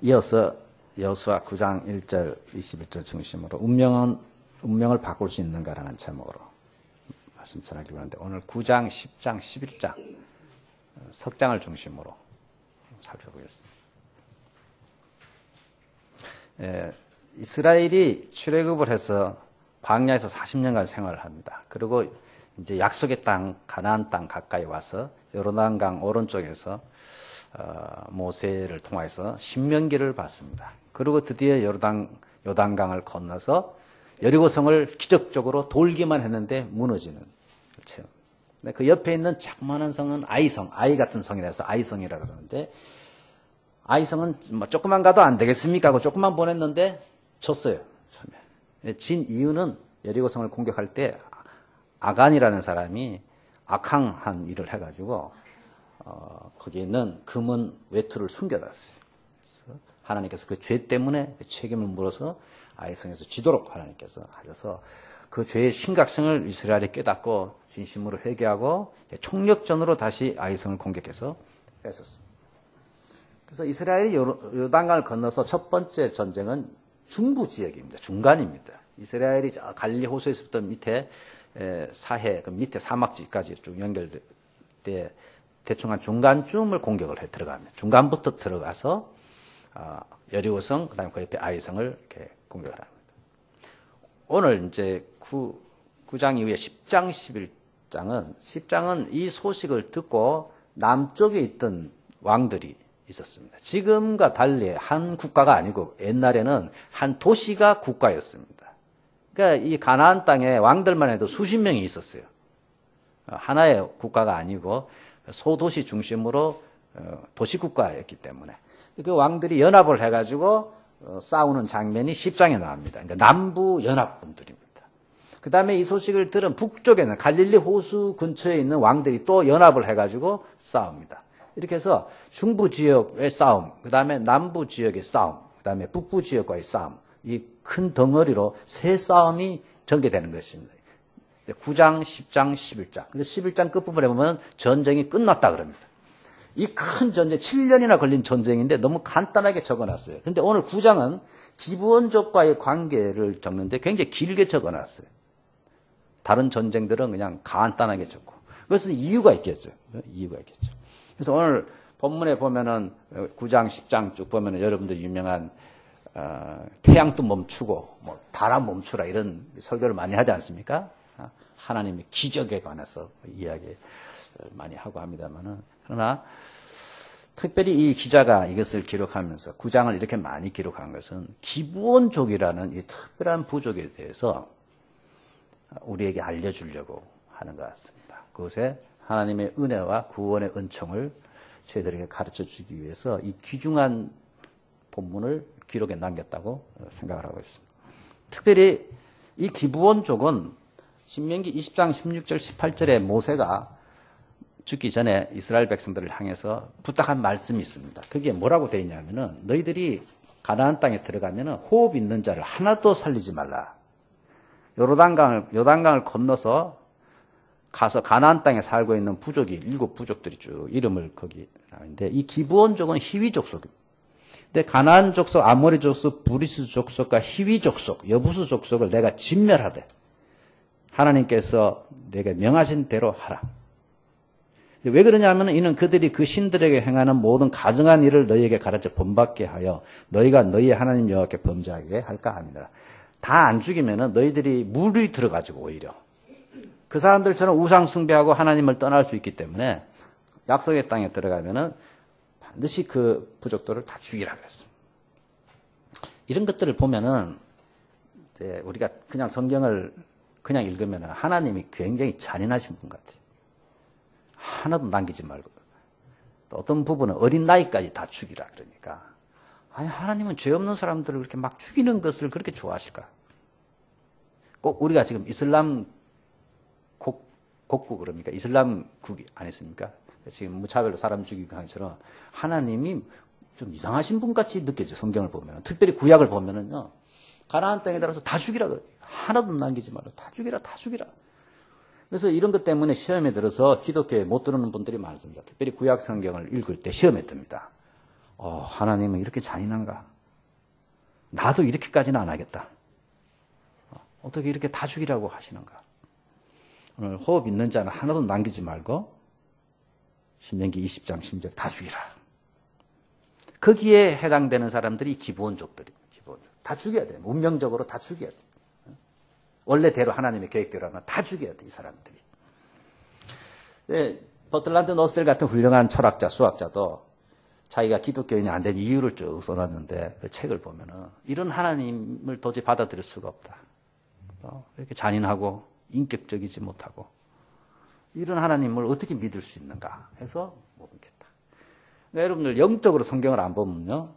이어서 여호수아 9장 1절 21절 중심으로 운명을 바꿀 수 있는가라는 제목으로 말씀 전하기로 하는데, 오늘 9장, 10장, 11장 석장을 중심으로 살펴보겠습니다. 이스라엘이 출애굽을 해서 광야에서 40년간 생활을 합니다. 그리고 이제 약속의 땅, 가나안 땅 가까이 와서 요르단강 오른쪽에서 모세를 통해서 신명기를 받습니다. 그리고 드디어 요단강을 건너서 여리고성을 기적적으로 돌기만 했는데 무너지는 체험. 그 옆에 있는 자그마한 성은 아이성, 아이 같은 성이라서 아이성이라고 그러는데, 아이성은 뭐 조금만 가도 안 되겠습니까 하고 조금만 보냈는데 졌어요. 처음에. 진 이유는 여리고성을 공격할 때 아간이라는 사람이 악항한 일을 해가지고 거기에 있는 금은 외투를 숨겨놨어요. 그래서 하나님께서 그 죄 때문에 책임을 물어서 아이성에서 지도록 하나님께서 하셔서 그 죄의 심각성을 이스라엘이 깨닫고 진심으로 회개하고 총력전으로 다시 아이성을 공격해서 뺏었습니다. 그래서 이스라엘이 요단강을 건너서 첫 번째 전쟁은 중부 지역입니다. 중간입니다. 이스라엘이 갈릴리 호수에서부터 밑에 사해, 그 밑에 사막지까지 쭉 연결될 때 대충 한 중간쯤을 공격을 해 들어갑니다. 중간부터 들어가서 여리고성, 그다음에 그 옆에 아이성을 이렇게 공격을 합니다. 오늘 이제 9장 이후에 10장, 11장은 이 소식을 듣고 남쪽에 있던 왕들이 있었습니다. 지금과 달리 한 국가가 아니고 옛날에는 한 도시가 국가였습니다. 그러니까 이 가나안 땅에 왕들만 해도 수십 명이 있었어요. 하나의 국가가 아니고 소도시 중심으로 도시국가였기 때문에 그 왕들이 연합을 해가지고 싸우는 장면이 10장에 나옵니다. 그러니까 남부 연합군들입니다. 그 다음에 이 소식을 들은 북쪽에는 갈릴리 호수 근처에 있는 왕들이 또 연합을 해가지고 싸웁니다. 이렇게 해서 중부 지역의 싸움, 그 다음에 남부 지역의 싸움, 그 다음에 북부 지역과의 싸움, 이 큰 덩어리로 세 싸움이 전개되는 것입니다. 9장, 10장, 11장. 근데 11장 끝부분에 보면 전쟁이 끝났다 그럽니다. 이 큰 전쟁, 7년이나 걸린 전쟁인데 너무 간단하게 적어놨어요. 근데 오늘 9장은 기브온족과의 관계를 적는데 굉장히 길게 적어놨어요. 다른 전쟁들은 그냥 간단하게 적고. 그것은 이유가 있겠죠. 이유가 있겠죠. 그래서 오늘 본문에 보면은 9장, 10장 쭉 보면은 여러분들 유명한 태양도 멈추고 뭐 달아 멈추라 이런 설교를 많이 하지 않습니까? 하나님의 기적에 관해서 이야기 많이 하고 합니다만은, 그러나 특별히 이 기자가 이것을 기록하면서 9장을 이렇게 많이 기록한 것은 기브온족이라는 이 특별한 부족에 대해서 우리에게 알려주려고 하는 것 같습니다. 그것에 하나님의 은혜와 구원의 은총을 저희들에게 가르쳐 주기 위해서 이 귀중한 본문을 기록에 남겼다고 생각을 하고 있습니다. 특별히 이 기브온족은 신명기 20장 16절 18절에 모세가 죽기 전에 이스라엘 백성들을 향해서 부탁한 말씀이 있습니다. 그게 뭐라고 되어 있냐면은, 너희들이 가나안 땅에 들어가면은 호흡 있는 자를 하나도 살리지 말라. 요단강을 건너서 가서 가나안 땅에 살고 있는 부족이 7 부족들이 쭉 이름을 거기 나오는데, 이 기브온족은 히위 족속입니다. 근데 가나안 족속, 아모리 족속, 브리스 족속과 히위 족속, 여부수 족속을 내가 진멸하되 하나님께서 내게 명하신 대로 하라. 왜 그러냐면 이는 그들이 그 신들에게 행하는 모든 가증한 일을 너희에게 가르쳐 본받게 하여 너희가 너희의 하나님 여호와께 범죄하게 할까 합니다. 다 안 죽이면은 너희들이 물이 들어가지고 오히려 그 사람들처럼 우상 숭배하고 하나님을 떠날 수 있기 때문에 약속의 땅에 들어가면은 반드시 그 부족들을 다 죽이라 그랬습니다. 이런 것들을 보면은 이제 우리가 그냥 성경을 그냥 읽으면은 하나님이 굉장히 잔인하신 분 같아요. 하나도 남기지 말고. 또 어떤 부분은 어린 나이까지 다 죽이라 그러니까. 아니, 하나님은 죄 없는 사람들을 그렇게 막 죽이는 것을 그렇게 좋아하실까? 꼭 우리가 지금 이슬람 곡국 그럽니까? 이슬람국이 아니습니까? 지금 무차별로 사람 죽이고 하는 것처럼 하나님이 좀 이상하신 분 같이 느껴져요. 성경을 보면. 특별히 구약을 보면은요. 가나안 땅에 들어서 다 죽이라 그래요. 하나도 남기지 말라. 다 죽이라, 다 죽이라. 그래서 이런 것 때문에 시험에 들어서 기독교에 못 들어오는 분들이 많습니다. 특별히 구약 성경을 읽을 때 시험에 듭니다. 하나님은 이렇게 잔인한가? 나도 이렇게까지는 안 하겠다. 어떻게 이렇게 다 죽이라고 하시는가? 오늘 호흡 있는 자는 하나도 남기지 말고 신명기 20장 10절 다 죽이라. 거기에 해당되는 사람들이 기본족들입니다. 다 죽여야 돼요. 운명적으로 다 죽여야 돼요. 원래대로 하나님의 계획대로 하면 다 죽여야 돼, 이 사람들이. 네, 버틀란드 노셀 같은 훌륭한 철학자, 수학자도 자기가 기독교인이 안 된 이유를 쭉 써놨는데 그 책을 보면은 이런 하나님을 도저히 받아들일 수가 없다. 이렇게 잔인하고 인격적이지 못하고 이런 하나님을 어떻게 믿을 수 있는가 해서 못 믿겠다. 그러니까 여러분들 영적으로 성경을 안 보면요,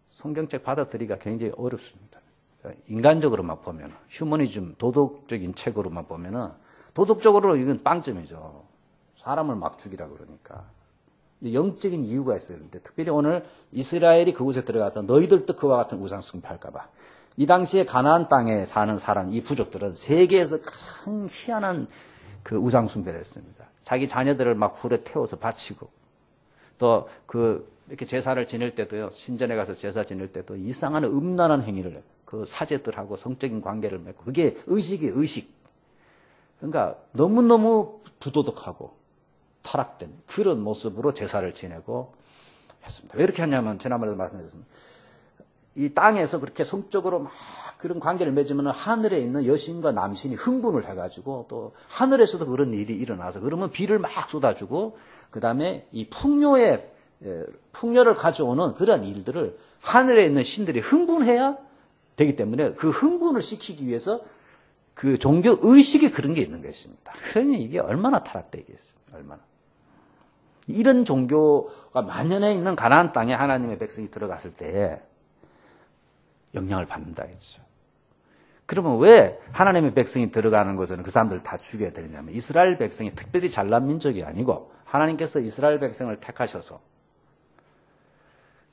성경책 받아들이기가 굉장히 어렵습니다. 인간적으로만 보면, 휴머니즘, 도덕적인 책으로만 보면은 도덕적으로 이건 빵점이죠. 사람을 막 죽이라 그러니까. 영적인 이유가 있어야 되는데, 특별히 오늘 이스라엘이 그곳에 들어가서 너희들 또 그와 같은 우상 숭배할까봐. 이 당시에 가나안 땅에 사는 사람, 이 부족들은 세계에서 가장 희한한 그 우상 숭배를 했습니다. 자기 자녀들을 막 불에 태워서 바치고, 또 이렇게 제사를 지낼 때도요, 신전에 가서 제사 지낼 때도 이상한 음란한 행위를 해요. 그 사제들하고 성적인 관계를 맺고, 그게 의식이에요, 의식. 그러니까 너무너무 부도덕하고 타락된 그런 모습으로 제사를 지내고 했습니다. 왜 이렇게 하냐면, 지난번에도 말씀드렸습니다. 이 땅에서 그렇게 성적으로 막 그런 관계를 맺으면 하늘에 있는 여신과 남신이 흥분을 해가지고 또 하늘에서도 그런 일이 일어나서 그러면 비를 막 쏟아주고 그 다음에 이 풍요를 가져오는 그런 일들을 하늘에 있는 신들이 흥분해야 되기 때문에 그 흥분을 시키기 위해서 그 종교 의식이 그런 게 있는 것입니다. 그러니 이게 얼마나 타락되어 있겠습니까? 얼마나. 이런 종교가 만연해 있는 가나안 땅에 하나님의 백성이 들어갔을 때에 영향을 받는다 했죠. 그러면 왜 하나님의 백성이 들어가는 곳에는 그 사람들을 다 죽여야 되느냐면, 이스라엘 백성이 특별히 잘난 민족이 아니고 하나님께서 이스라엘 백성을 택하셔서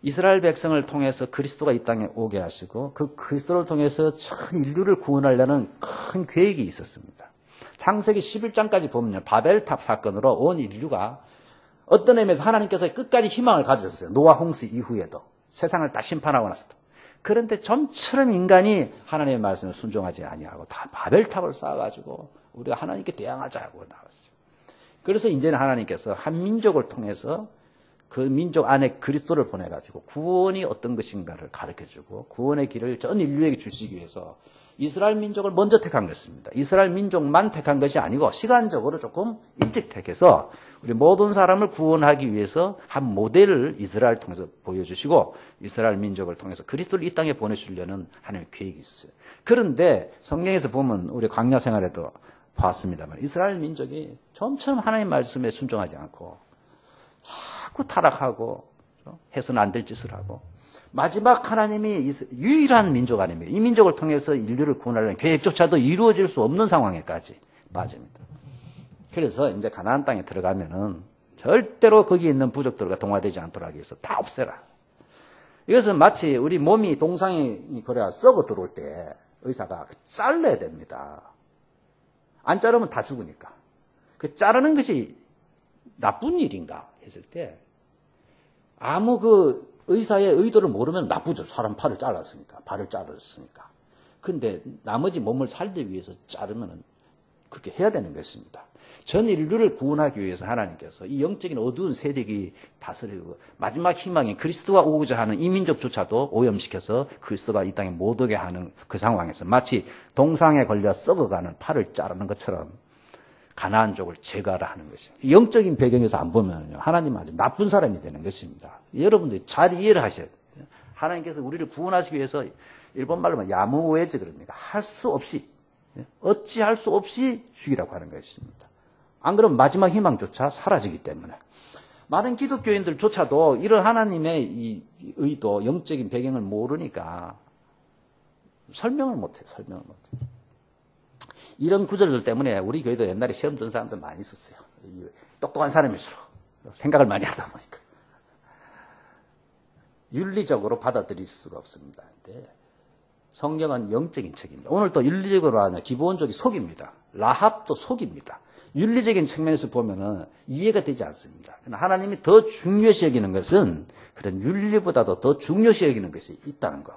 이스라엘 백성을 통해서 그리스도가 이 땅에 오게 하시고 그 그리스도를 통해서 전 인류를 구원하려는 큰 계획이 있었습니다. 창세기 11장까지 보면요, 바벨탑 사건으로 온 인류가 어떤 의미에서 하나님께서 끝까지 희망을 가졌어요. 노아 홍수 이후에도 세상을 다 심판하고 나서도. 그런데 좀처럼 인간이 하나님의 말씀을 순종하지 아니하고 다 바벨탑을 쌓아가지고 우리가 하나님께 대항하자고 나왔어요. 그래서 이제는 하나님께서 한 민족을 통해서 그 민족 안에 그리스도를 보내가지고 구원이 어떤 것인가를 가르쳐주고 구원의 길을 전 인류에게 주시기 위해서 이스라엘 민족을 먼저 택한 것입니다. 이스라엘 민족만 택한 것이 아니고 시간적으로 조금 일찍 택해서 우리 모든 사람을 구원하기 위해서 한 모델을 이스라엘 통해서 보여주시고 이스라엘 민족을 통해서 그리스도를 이 땅에 보내주려는 하나님의 계획이 있어요. 그런데 성경에서 보면 우리 광야 생활에도 봤습니다만 이스라엘 민족이 좀처럼 하나님 말씀에 순종하지 않고 자꾸 타락하고 해서는 안 될 짓을 하고 마지막 하나님이 유일한 민족 아닙니까? 이 민족을 통해서 인류를 구원하려는 계획조차도 이루어질 수 없는 상황에까지 빠집니다. 그래서 이제 가나안 땅에 들어가면은 절대로 거기 있는 부족들과 동화되지 않도록 하기 위해서 다 없애라. 이것은 마치 우리 몸이 동상이 그래야 썩어 들어올 때 의사가 잘라야 됩니다. 안 자르면 다 죽으니까. 그 자르는 것이 나쁜 일인가 했을 때 아무 그 의사의 의도를 모르면 나쁘죠. 사람 팔을 잘랐으니까. 발을 자르셨으니까. 근데 나머지 몸을 살기 위해서 자르면 그렇게 해야 되는 것입니다. 전 인류를 구원하기 위해서 하나님께서 이 영적인 어두운 세력이 다스리고 마지막 희망인 그리스도가 오고자 하는 이 민족조차도 오염시켜서 그리스도가 이 땅에 못 오게 하는 그 상황에서 마치 동상에 걸려 썩어가는 팔을 자르는 것처럼 가나안족을 제거하라 하는 것입니다. 영적인 배경에서 안 보면요, 하나님은 아주 나쁜 사람이 되는 것입니다. 여러분들이 잘 이해를 하셔야 돼요. 하나님께서 우리를 구원하시기 위해서 일본말로 야무웨지 그럽니까? 할 수 없이, 어찌할 수 없이 죽이라고 하는 것입니다. 안 그러면 마지막 희망조차 사라지기 때문에. 많은 기독교인들조차도 이런 하나님의 이 의도, 영적인 배경을 모르니까 설명을 못해요. 설명을 못해요. 이런 구절들 때문에 우리 교회도 옛날에 시험 든 사람들 많이 있었어요. 똑똑한 사람일수록 생각을 많이 하다 보니까. 윤리적으로 받아들일 수가 없습니다. 근데 성경은 영적인 책입니다. 오늘 또 윤리적으로 하면 기본적인 속입니다. 라합도 속입니다. 윤리적인 측면에서 보면은 이해가 되지 않습니다. 하나님이 더 중요시 여기는 것은 그런 윤리보다도 더 중요시 여기는 것이 있다는 거.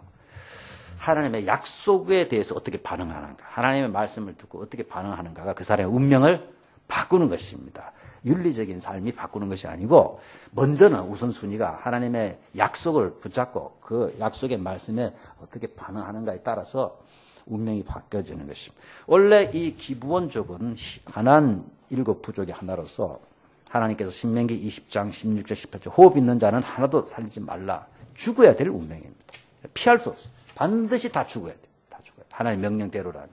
하나님의 약속에 대해서 어떻게 반응하는가, 하나님의 말씀을 듣고 어떻게 반응하는가가 그 사람의 운명을 바꾸는 것입니다. 윤리적인 삶이 바꾸는 것이 아니고 먼저는 우선순위가 하나님의 약속을 붙잡고 그 약속의 말씀에 어떻게 반응하는가에 따라서 운명이 바뀌어지는 것입니다. 원래 이 기브온족은 가나안 7부족의 하나로서 하나님께서 신명기 20장 16절 18절 호흡 있는 자는 하나도 살리지 말라, 죽어야 될 운명입니다. 피할 수 없어요. 반드시 다 죽어야 돼요. 다 죽어야 돼요. 하나님의 명령대로라면.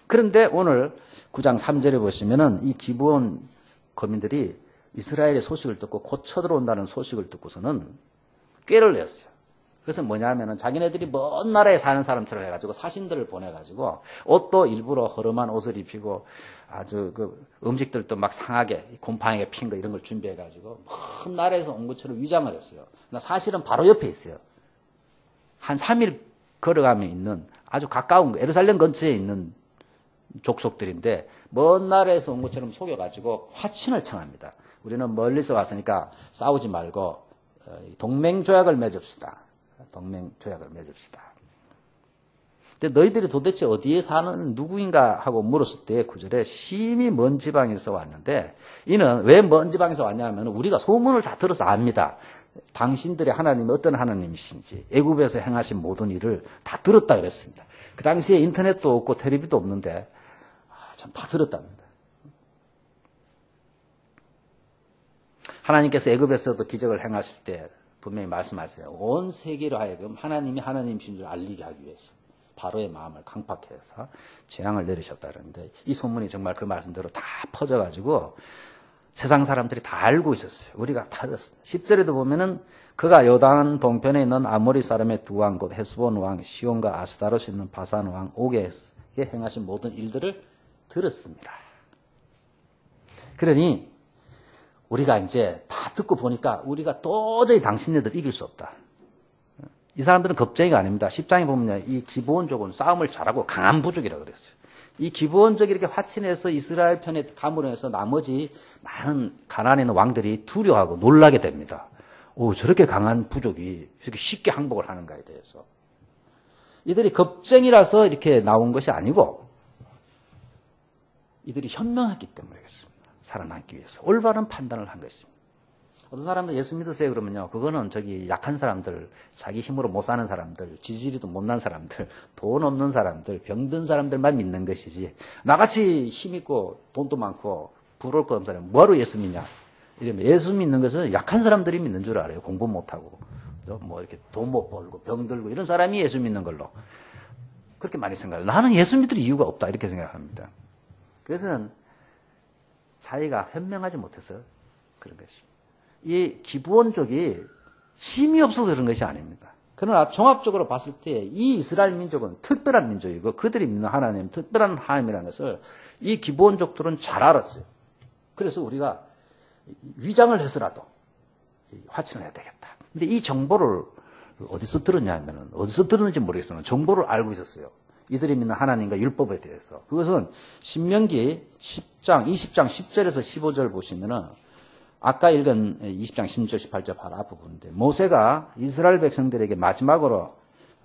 그런데 오늘 9장 3절에 보시면은 이 기브온 거민들이 이스라엘의 소식을 듣고 곧 쳐들어온다는 소식을 듣고서는 꾀를 냈어요. 그래서 뭐냐면은 자기네들이 먼 나라에 사는 사람처럼 해가지고 사신들을 보내가지고 옷도 일부러 허름한 옷을 입히고 아주 그 음식들도 막 상하게 곰팡이에 핀 거 이런 걸 준비해가지고 먼 나라에서 온 것처럼 위장을 했어요. 사실은 바로 옆에 있어요. 한 3일 걸어가면 있는 아주 가까운 예루살렘 근처에 있는 족속들인데 먼 나라에서 온 것처럼 속여가지고 화친을 청합니다. 우리는 멀리서 왔으니까 싸우지 말고 동맹조약을 맺읍시다. 동맹조약을 맺읍시다. 근데 너희들이 도대체 어디에 사는 누구인가 하고 물었을 때 9절에 심히 먼 지방에서 왔는데 이는 왜 먼 지방에서 왔냐면 우리가 소문을 다 들어서 압니다. 당신들의 하나님이 어떤 하나님이신지 애굽에서 행하신 모든 일을 다 들었다 그랬습니다. 그 당시에 인터넷도 없고 텔레비도 없는데 참 다 들었답니다. 하나님께서 애굽에서도 기적을 행하실 때 분명히 말씀하세요. 온 세계로 하여금 하나님이 하나님이신 줄 알리게 하기 위해서 바로의 마음을 강팍해서 재앙을 내리셨다 그러는데 이 소문이 정말 그 말씀대로 다 퍼져가지고 세상 사람들이 다 알고 있었어요. 우리가 다 들었어요. 10절에도 보면은 그가 요단 동편에 있는 아모리 사람의 두 왕 곧 헤스본 왕 시온과 아스다롯에 있는 바산 왕 옥에 행하신 모든 일들을 들었습니다. 그러니 우리가 이제 다 듣고 보니까 우리가 도저히 당신네들 이길 수 없다. 이 사람들은 겁쟁이가 아닙니다. 10장에 보면 이 기브온족은 싸움을 잘하고 강한 부족이라고 그랬어요. 이 기브온족이 이렇게 화친해서 이스라엘 편에 가물어 해서 나머지 많은 가나안에 있는 왕들이 두려워하고 놀라게 됩니다. 오, 저렇게 강한 부족이 이렇게 쉽게 항복을 하는가에 대해서. 이들이 겁쟁이라서 이렇게 나온 것이 아니고 이들이 현명했기 때문에 그렇습니다. 살아남기 위해서 올바른 판단을 한 것입니다. 어떤 사람들 예수 믿으세요 그러면요, 그거는 저기 약한 사람들, 자기 힘으로 못 사는 사람들, 지지리도 못난 사람들, 돈 없는 사람들, 병든 사람들만 믿는 것이지 나같이 힘 있고 돈도 많고 부러울 것 없는 사람 뭐하러 예수 믿냐 이러면 예수 믿는 것은 약한 사람들이 믿는 줄 알아요. 공부 못하고 뭐 이렇게 돈 못 벌고 병들고 이런 사람이 예수 믿는 걸로 그렇게 많이 생각해요. 나는 예수 믿을 이유가 없다 이렇게 생각합니다. 그래서는 자기가 현명하지 못해서 그런 것입니다. 이 기브온족이 힘이 없어서 그런 것이 아닙니다. 그러나 종합적으로 봤을 때 이 이스라엘 민족은 특별한 민족이고 그들이 믿는 하나님, 특별한 하나님이라는 것을 이 기브온족들은 잘 알았어요. 그래서 우리가 위장을 해서라도 화친을 해야 되겠다. 근데 이 정보를 어디서 들었냐면 어디서 들었는지 모르겠지만 정보를 알고 있었어요. 이들이 믿는 하나님과 율법에 대해서. 그것은 신명기 10장, 20장 10절에서 15절 보시면은 아까 읽은 20장 16절 18절 바로 앞부분인데 모세가 이스라엘 백성들에게 마지막으로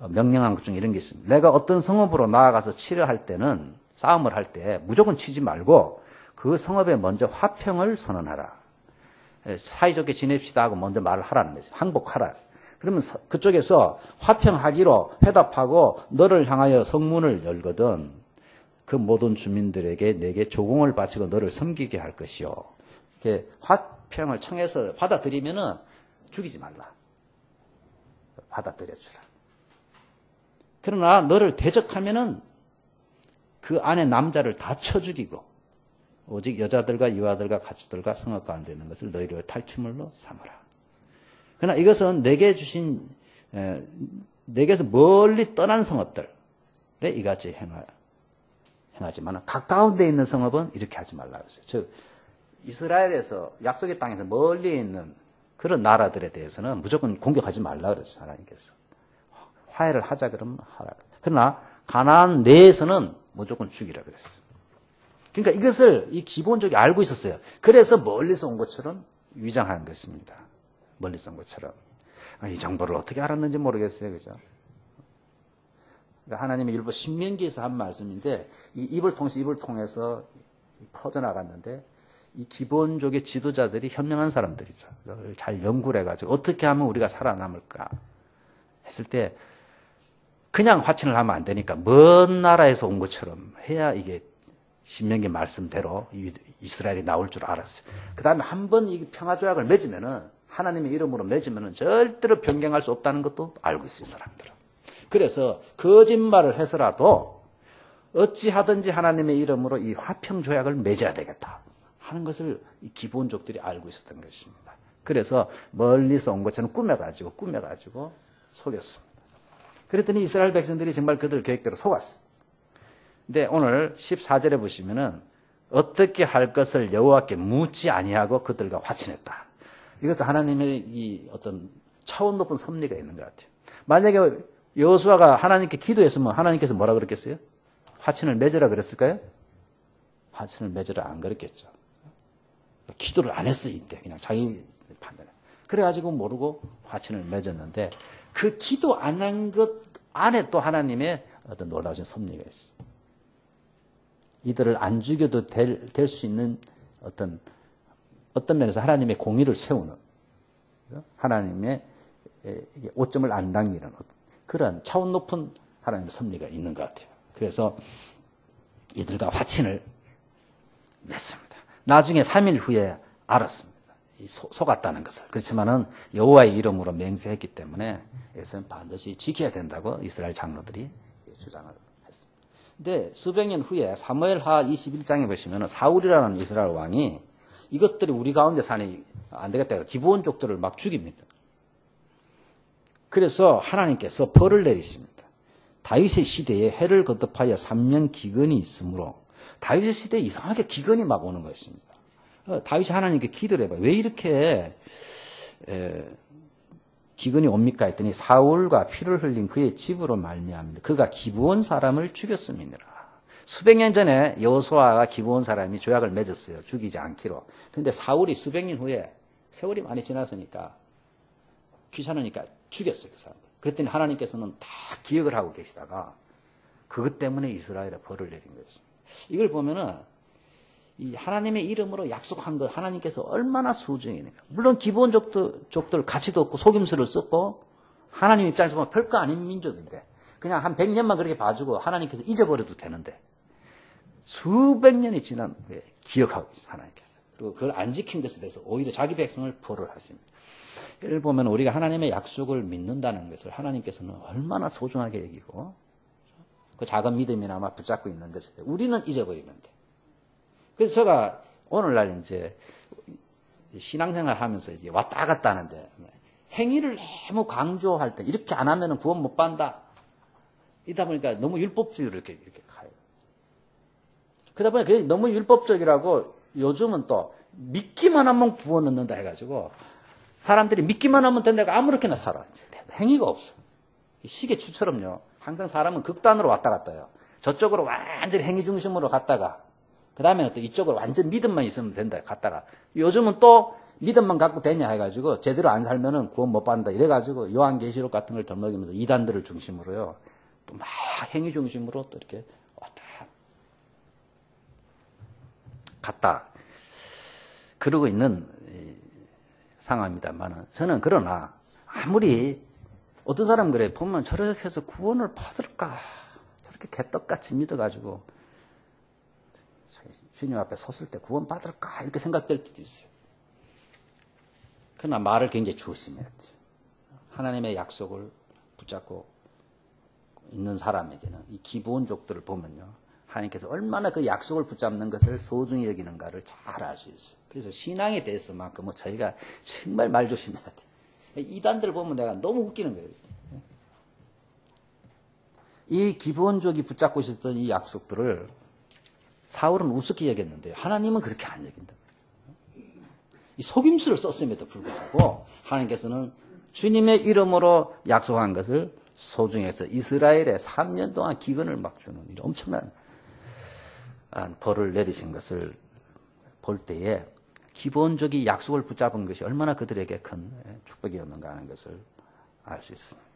명령한 것 중에 이런 게 있습니다. 내가 어떤 성읍으로 나아가서 치료할 때는 싸움을 할 때 무조건 치지 말고 그 성읍에 먼저 화평을 선언하라. 사이좋게 지냅시다 하고 먼저 말을 하라는 거죠. 항복하라. 그러면 그쪽에서 화평하기로 회답하고 너를 향하여 성문을 열거든 그 모든 주민들에게 내게 조공을 바치고 너를 섬기게 할 것이요. 이렇게 화평을 청해서 받아들이면은 죽이지 말라. 받아들여주라. 그러나 너를 대적하면은 그 안에 남자를 다 쳐 죽이고 오직 여자들과 유아들과 가축들과 성읍 가운데 있는 것을 너희를 탈취물로 삼으라. 그러나 이것은 내게 주신 내게서 멀리 떠난 성읍들에 이같이 행하지만 가까운 데 있는 성읍은 이렇게 하지 말라 그랬어요. 즉 이스라엘에서 약속의 땅에서 멀리 있는 그런 나라들에 대해서는 무조건 공격하지 말라 그랬어요. 하나님께서. 화해를 하자 그러면 하라. 그러나 가나안 내에서는 무조건 죽이라 그랬어요. 그러니까 이것을 이 기본적이 알고 있었어요. 그래서 멀리서 온 것처럼 위장하는 것입니다. 멀리서 온 것처럼. 이 정보를 어떻게 알았는지 모르겠어요. 그죠? 그러니까 하나님의 율법 신명기에서 한 말씀인데 이 입을 통해서 퍼져나갔는데 이 기본적인 지도자들이 현명한 사람들이죠. 잘 연구를 해가지고 어떻게 하면 우리가 살아남을까 했을 때 그냥 화친을 하면 안 되니까 먼 나라에서 온 것처럼 해야 이게 신명기 말씀대로 이스라엘이 나올 줄 알았어요. 그 다음에 한 번 이 평화조약을 맺으면은 하나님의 이름으로 맺으면은 절대로 변경할 수 없다는 것도 알고 있어요, 사람들은. 그래서 거짓말을 해서라도 어찌하든지 하나님의 이름으로 이 화평조약을 맺어야 되겠다 하는 것을 이 기본족들이 알고 있었던 것입니다. 그래서 멀리서 온 것처럼 꾸며가지고 속였습니다. 그랬더니 이스라엘 백성들이 정말 그들 계획대로 속았어요. 근데 오늘 14절에 보시면은 어떻게 할 것을 여호와께 묻지 아니하고 그들과 화친했다. 이것도 하나님의 이 어떤 차원 높은 섭리가 있는 것 같아요. 만약에 여호수아가 하나님께 기도했으면 하나님께서 뭐라 그랬겠어요? 화친을 맺으라 그랬을까요? 화친을 맺으라 안 그랬겠죠. 기도를 안 했어요, 이때. 그냥 자기 판단에. 그래가지고 모르고 화친을 맺었는데 그 기도 안 한 것 안에 또 하나님의 어떤 놀라우신 섭리가 있어요. 이들을 안 죽여도 될 수 있는 어떤 면에서 하나님의 공의를 세우는, 하나님의 오점을 안 당기는 그런 차원 높은 하나님의 섭리가 있는 것 같아요. 그래서 이들과 화친을 맺습니다. 나중에 3일 후에 알았습니다. 속았다는 것을. 그렇지만은 여호와의 이름으로 맹세했기 때문에 이것은 반드시 지켜야 된다고 이스라엘 장로들이 주장을 했습니다. 근데 수백 년 후에 사무엘하 21장에 보시면 사울이라는 이스라엘 왕이 이것들이 우리 가운데 사니 안 되겠다. 기브온족들을 막 죽입니다. 그래서 하나님께서 벌을 내리십니다. 다윗의 시대에 해를 거듭하여 3년 기근이 있으므로 다윗의 시대에 이상하게 기근이 막 오는 것입니다. 다윗이 하나님께 기도를 해봐요. 왜 이렇게 기근이 옵니까 했더니 사울과 피를 흘린 그의 집으로 말미암니다. 그가 기브온 사람을 죽였음이니라. 수백 년 전에 여호수아가 기브온 사람이 조약을 맺었어요. 죽이지 않기로. 그런데 사울이 수백 년 후에 세월이 많이 지났으니까 귀찮으니까 죽였어요. 그 사람들. 그랬더니 하나님께서는 다 기억을 하고 계시다가 그것 때문에 이스라엘에 벌을 내린 것입니다. 이걸 보면은 이 하나님의 이름으로 약속한 것 하나님께서 얼마나 소중히 있는가. 물론 기본족들 가치도 없고 속임수를 썼고 하나님 입장에서 보면 별거 아닌 민족인데 그냥 한 100년만 그렇게 봐주고 하나님께서 잊어버려도 되는데 수백 년이 지난 후에 기억하고 있어요. 하나님께서. 그리고 그걸 안 지킨 것에 대해서 오히려 자기 백성을 벌을 하십니다. 이를 보면 우리가 하나님의 약속을 믿는다는 것을 하나님께서는 얼마나 소중하게 여기고 그 작은 믿음이나마 붙잡고 있는 것에 대해 우리는 잊어버리면 돼. 그래서 제가 오늘날 이제 신앙생활 하면서 이제 왔다 갔다 하는데 행위를 너무 강조할 때 이렇게 안 하면 구원 못 받는다. 이다 보니까 너무 율법주의로 이렇게 가요. 그러다 보니까 그게 너무 율법적이라고 요즘은 또 믿기만 하면 구원 얻는다 해가지고 사람들이 믿기만 하면 된다고 아무렇게나 살아. 이제 행위가 없어. 시계추처럼요. 항상 사람은 극단으로 왔다 갔다 해요. 저쪽으로 완전히 행위 중심으로 갔다가 그 다음에는 또 이쪽으로 완전 믿음만 있으면 된다 갔다가 요즘은 또 믿음만 갖고 되냐 해가지고 제대로 안 살면은 구원 못 받는다 이래가지고 요한계시록 같은 걸 덜먹이면서 이단들을 중심으로요. 또 막 행위 중심으로 또 이렇게 왔다 갔다 그러고 있는 상황입니다만 저는 그러나 아무리 어떤 사람은 그래 보면 저렇게 해서 구원을 받을까 저렇게 개떡같이 믿어가지고 주님 앞에 섰을 때 구원 받을까 이렇게 생각될 때도 있어요. 그러나 말을 굉장히 조심해야 돼요. 하나님의 약속을 붙잡고 있는 사람에게는 이 기브온족들을 보면요. 하나님께서 얼마나 그 약속을 붙잡는 것을 소중히 여기는가를 잘 알 수 있어요. 그래서 신앙에 대해서만큼 저희가 정말 말 조심해야 돼요. 이단들 보면 내가 너무 웃기는 거예요. 이 기브온족이 붙잡고 있었던 이 약속들을 사울은 우습게 여겼는데요. 하나님은 그렇게 안 여긴다. 이 속임수를 썼음에도 불구하고 하나님께서는 주님의 이름으로 약속한 것을 소중해서 이스라엘에 3년 동안 기근을 막 주는 엄청난 벌을 내리신 것을 볼 때에 기본적인 약속을 붙잡은 것이 얼마나 그들에게 큰 축복이었는가 하는 것을 알 수 있습니다.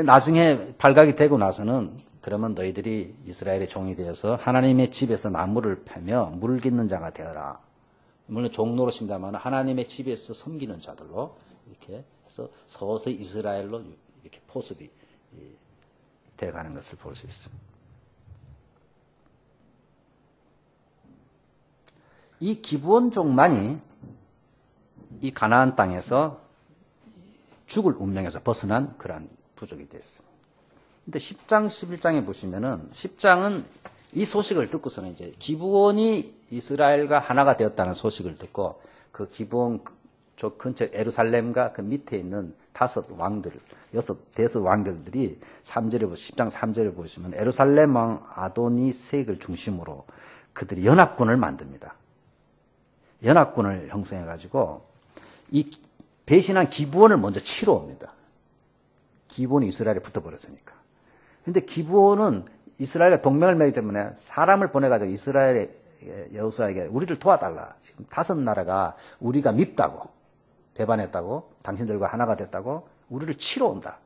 나중에 발각이 되고 나서는 그러면 너희들이 이스라엘의 종이 되어서 하나님의 집에서 나무를 패며 물 깃는 자가 되어라. 물론 종노릇입니다만 하나님의 집에서 섬기는 자들로 이렇게 해서 서서히 이스라엘로 이렇게 포섭이 되어가는 것을 볼 수 있습니다. 이 기브온족만이 이 가나안 땅에서 죽을 운명에서 벗어난 그러한 부족이 됐습니다. 근데 10장, 11장에 보시면은 10장은 이 소식을 듣고서는 이제 기브온이 이스라엘과 하나가 되었다는 소식을 듣고 그 기브온족 근처 에루살렘과 그 밑에 있는 다섯 왕들들이 10장 3절에 보시면 에루살렘 왕 아도니색을 중심으로 그들이 연합군을 만듭니다. 연합군을 형성해가지고 이 배신한 기브온을 먼저 치러 옵니다. 기브온이 이스라엘에 붙어버렸으니까. 근데 기브온은 이스라엘과 동맹을 맺기 때문에 사람을 보내가지고 이스라엘의 여호수아에게 우리를 도와달라. 지금 다섯 나라가 우리가 밉다고, 배반했다고, 당신들과 하나가 됐다고 우리를 치러 온다.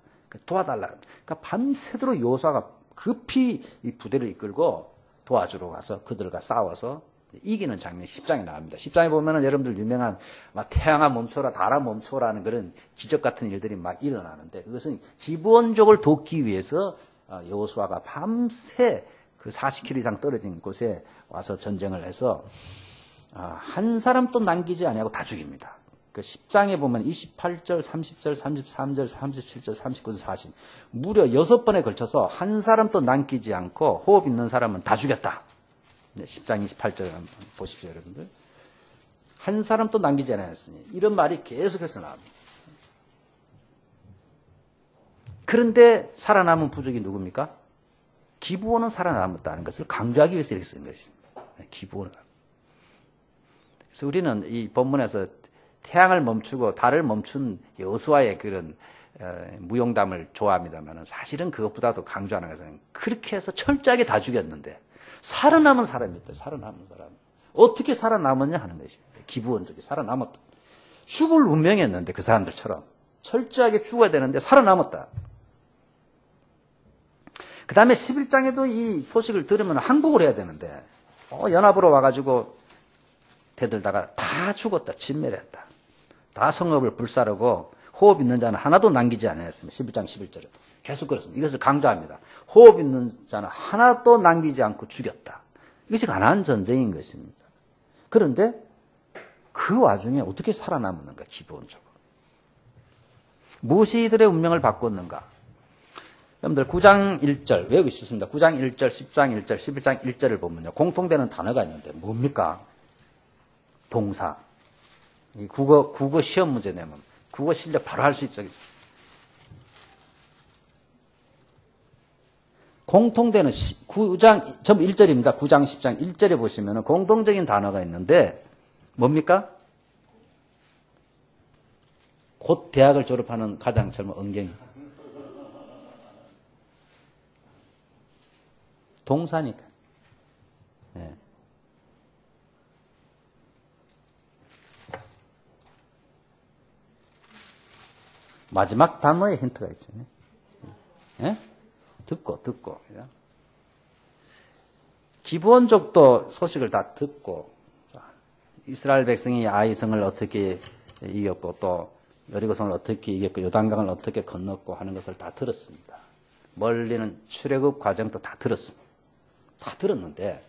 도와달라. 그러니까 밤새도록 여호수아가 급히 이 부대를 이끌고 도와주러 가서 그들과 싸워서 이기는 장면이 10장에 나옵니다. 10장에 보면은 여러분들 유명한 막 태양아 멈춰라, 달아 멈춰라는 그런 기적 같은 일들이 막 일어나는데 그것은 기브온족을 돕기 위해서 여호수아가 밤새 그 40km 이상 떨어진 곳에 와서 전쟁을 해서 한 사람도 남기지 아니하고 다 죽입니다. 그 10장에 보면 28절, 30절, 33절, 37절, 39절, 40 무려 6번에 걸쳐서 한 사람도 남기지 않고 호흡 있는 사람은 다 죽였다. 10장 28절 한번 보십시오, 여러분들. 한 사람도 남기지 않았으니 이런 말이 계속해서 나옵니다. 그런데 살아남은 부족이 누굽니까? 기브온은 살아남았다는 것을 강조하기 위해서 이렇게 쓴 것입니다. 기브온은. 그래서 우리는 이 본문에서 태양을 멈추고 달을 멈춘 여호수아의 그런 무용담을 좋아합니다만 사실은 그것보다도 강조하는 것은 그렇게 해서 철저하게 다 죽였는데 살아남은 사람이 있다. 살아남은 사람. 어떻게 살아남았냐 하는 것입니다. 기브온족이 살아남았다. 죽을 운명이었는데 그 사람들처럼 철저하게 죽어야 되는데 살아남았다. 그 다음에 11장에도 이 소식을 들으면 항복을 해야 되는데 연합으로 와가지고 대들다가 다 죽었다. 진멸했다. 다 성읍을 불사르고 호흡 있는 자는 하나도 남기지 않았습니다. 11장 11절에 계속 그렇습니다. 이것을 강조합니다. 호흡 있는 자는 하나도 남기지 않고 죽였다. 이것이 가나안 전쟁인 것입니다. 그런데 그 와중에 어떻게 살아남았는가, 기브온족은. 무엇이 이들의 운명을 바꿨는가? 여러분들 9장 1절 외우고 있습니다. 9장 1절, 10장 1절, 11장 1절을 보면요. 공통되는 단어가 있는데 뭡니까? 동사. 이 국어 시험 문제 내면 국어 실력 바로 할 수 있죠. 공통되는 9장, 전부 1절입니다. 9장, 10장 1절에 보시면 공통적인 단어가 있는데 뭡니까? 곧 대학을 졸업하는 가장 젊은 은경이. 동사니까. 네. 마지막 단어에 힌트가 있죠. 네? 듣고. 기브온족도 소식을 다 듣고, 이스라엘 백성이 아이성을 어떻게 이겼고, 또 여리고성을 어떻게 이겼고, 요단강을 어떻게 건넜고 하는 것을 다 들었습니다. 멀리는 출애굽 과정도 다 들었습니다. 다 들었는데,